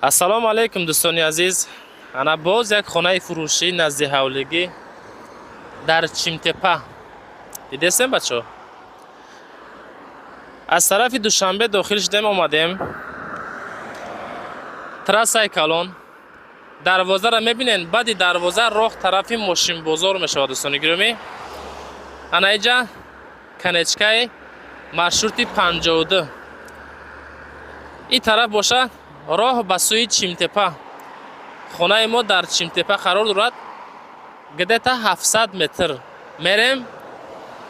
ассалому алайкум дӯстони азиз. ана боз як хонаи фурушӣ назди ҳавлигӣ дар Чимтеппа. дидесем бачо? аз тарафи Душанбе дохил шудем омадем. трассаи калон. дарвозаро мебинен. баъди дарвоза роҳ тарафи мошинбозор мешавад дӯстони гиромӣ. ана инҷа канечкаи маршрути 52. ин тараф бошад роҳ ба сӯи Чимтеппа. хонаи мо дар Чимтеппа қарор дорад. где-то 700 метр мерем.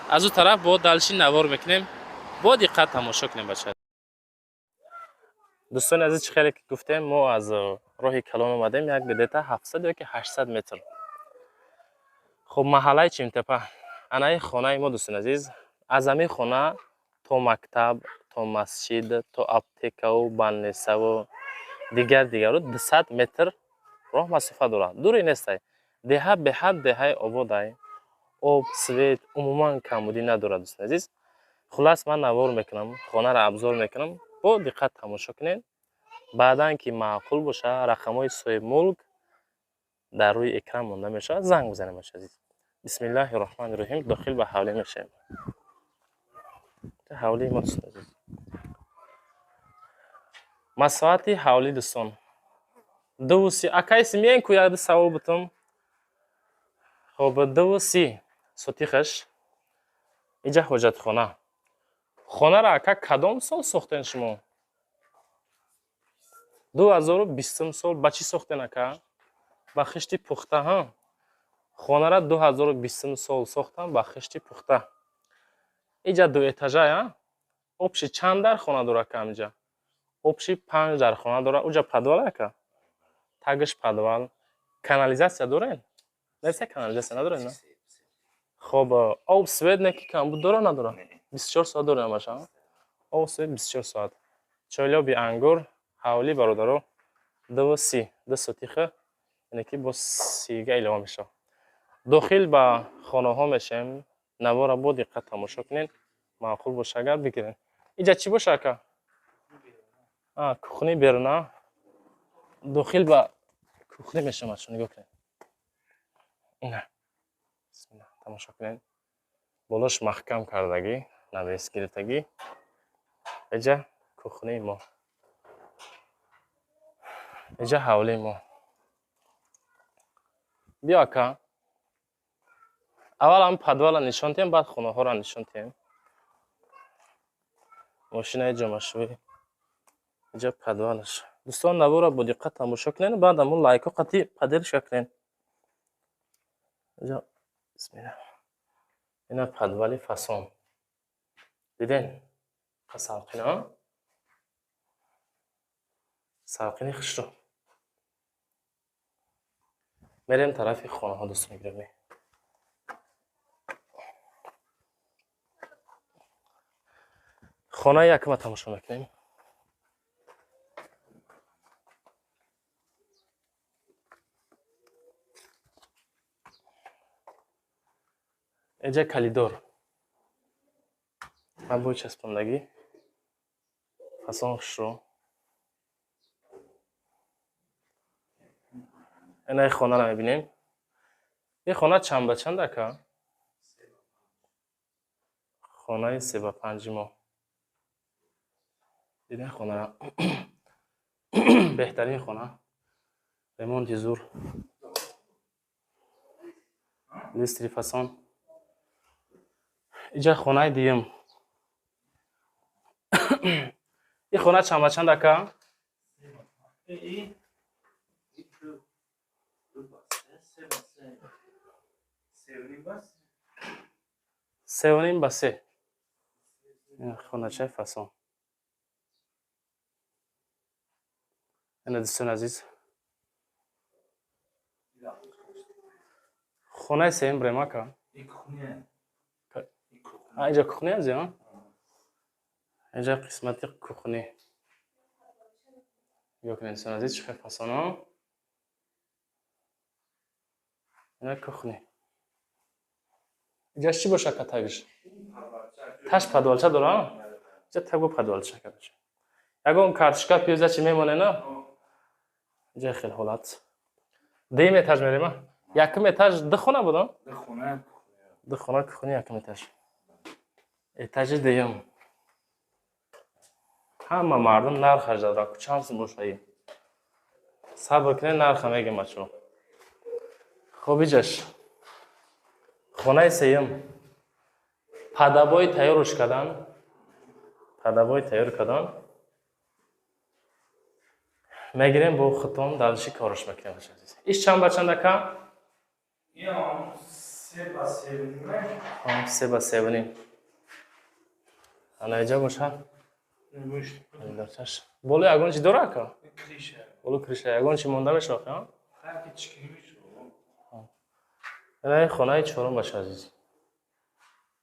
аз ӯ тараф бо далши навор мекунем. бо диққат тамошо кунем бача. дӯстони азиз, чӣ хеле ки гуфтем, мо аз роҳи калон омадем як где-то 700 ёки 800 метр. хуб, маҳаллаи Чимтеппа. анаи хонаи мо дӯстони азиз. аз ҳамин хона то мактаб, то масҷид, то аптекаву балнесаву дигару 200 метр роҳ масофа дорад. дуре нестай. деҳа беҳад деҳаи ободай. об, свет умуман камбудӣ надорад дӯстони азиз. хулас ман навор мекунам, хонаро абзор мекунам. бо диққат тамошо кунед. баъдан ки маъқул боша, рақамҳои соҳибмулк дар рӯи экран монда мешавад. занг бизанем бача азиз. бисмиллаҳи роҳмани роҳим. дохил ба ҳавлӣ мешавем. ҳавлии мо дӯстони азиз. масоати ҳавлӣ дӯстон. 2:30 акайси миен ку як савол бутум. хоб 2:30 сотихаш. инҷа ҳоҷатхона. хонаро ака кадом сол сохтен шумо? 2020 сол. ба чӣ сохтен ака? ба хишти пухта. ҳа? хонаро 2020 сол сохтам ба хишти пухта. инҷа 2 этажа я? обши чанд дар хона дора ака инҷа? обши 5 дар хона дора. уҷа подвал ака? тагиш подвал. канализация дорен? нерсе канализация надорен, на? хоб, об свет не ки камбуд дора надора? 24 соат дорем баша? об свет 24 соат. чойлоби ангур, ҳавлӣ бародаро 2:30 2 сотиха. яъне ки бо 30 га илова мешавад. дохил ба хонаҳо мешем. навора бо диққат тамошо кунед. маъқул боша агар бигирен. инҷа чӣ боша ака? кухни беруна. дохил ба кухни мешавад. шо нигоҳ кунед. ина бисмилlah тамошо кунед. болош маҳкам кардагӣ, навес гирифтагӣ. инҷа кухни мо. инҷа ҳавлии мо. биё ака. аввал ҳам подвала нишон диҳем, баъд хонаҳоро нишон диҳем. мошинаи ҷомашӯӣ. инҷа подвалаш. дӯстон навора бо диққат тамошо кунед. баъд ҳамун лайко қатъи паддержка кунед. инҷа бисмилlah. ина подвали фасон. диден? салқина. салқини хушрӯ. мерем тарафи хонаҳо дӯстони гиромӣ. хонаи якума тамошо мекунем. инҷа калидор. абои часпондагӣ. фасон хушрӯ. инаи хонаро мебинем. ин хона чанд ба чанд ака? хонаи 3/5 мо. диден хонаро? беҳтарин хона. ремонти зур. листри фасон. инҷа хонаи дуюм. ин хона чанд ба чанд ака? 3:3. хоначаи фасон. ина дӯстони азиз. хонаи сеюм брем ака? инҷа кухни аст ё? инҷа қисмати кухни. нигоҳ кунед дӯстони азиз, чӣ хел фасон, ҳо? ина кухни. инҷа чӣ боша ака тагиш? таш подвалча дора? инҷа таг бо подвалча ака. ягон картишка пиёза чӣ мемоне, на? اینجا خیلی حالت دیم اتاج میریم. یکم اتاج دو خونه بودم. دو خونه کخونه یکم اتاج. اتاج دیم. همه مردم نرخش دادن. چانس موشایی. صبر کنین نرخ میگم بچه‌ها. خب اینجاش. خونه سیم. پدابای تیارش کردن. پدابای تیار کردن. میگیریم با خطون دلشی کارش میکنیم. ایش چند بچند که؟ یا 3 با 7 3 با 7. انا اینجا باشه؟ نمیشه. بولو اگون چی داره که؟ کریشه. بولو کریشه اگون چی مونده میشه ها؟ خرکی چیکار میشه؟ نه خانه چهارم باشه عزیز.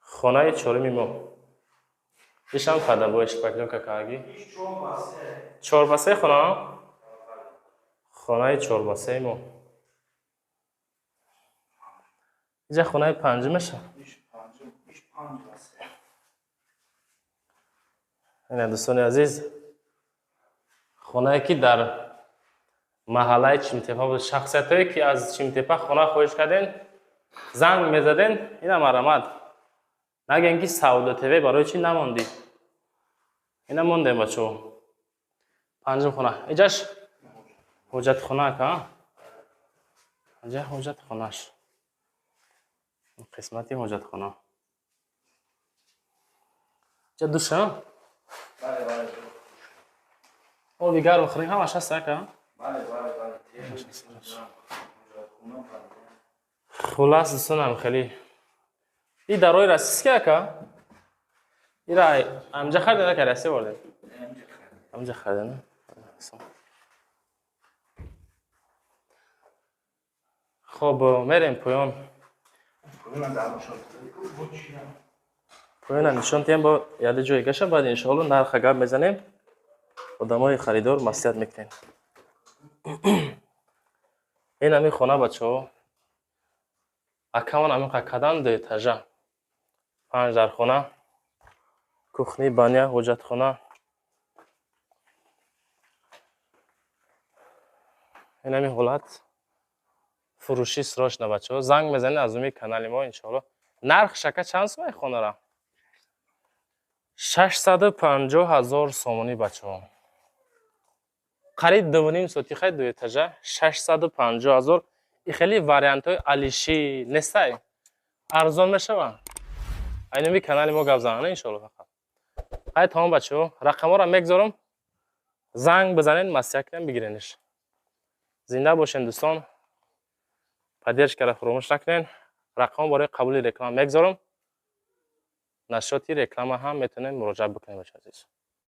خانه چهارمی ما. ایشان فدا باش پکلو که کاگی. 4 با 3 خانه؟ خانه 4 با 3 ما. اینجا خانه 5 میشه. 5 با 3. این دوستان عزیز خانه که در محله چیمتپا بود. شخصیتایی که از چیمتپا خانه خواهش کردین زنگ میزدین اینا مرامد نگین که سودو تیوی برای چی نماندی اینا موندیم بچه 5 خانه اینجاش حجت خانه که اینجا حجت خانهش قسمتی حجت خانه اینجا دوشه بله بله. او بیگر بخوریم همش هست که بله بله بله. خلاص دوستانم خیلی این دروی رسیس که ایرا امجا خریده که رسی برده امجا خریده نه خب میریم پایان پایان نشان تیم با یاد جوی گشه بعد انشاءالله نرخ گپ میزنیم آدمای خریدار مصلحت میکنیم این همین خانه بچه‌ها اکاون همین قکدان دو اتاژه 5 در خانه کخنی بانیا حجت خانه این همین حالت فروشی سراش نه بچه‌ها زنگ بزنید از اون کانال ما انشاءالله نرخ شکه چند سومه خانه را 650,000 سومونی بچه‌ها قریب 2.5 سوتیخ دو اتاژه 650,000 این خیلی واریانت های علیشی نیسته ارزان میشه اینمی کانال ما گپ زنانه انشاءالله فقط های تمام بچه‌ها رقم ها را میگذارم زنگ بزنید مصلحت کنیم بگیرینش زنده باشین دوستان پدیرش کرده فراموش نکنین رقم برای قبول رکلام میگذارم نشاطی رکلام هم میتونین مراجعه بکنید عزیز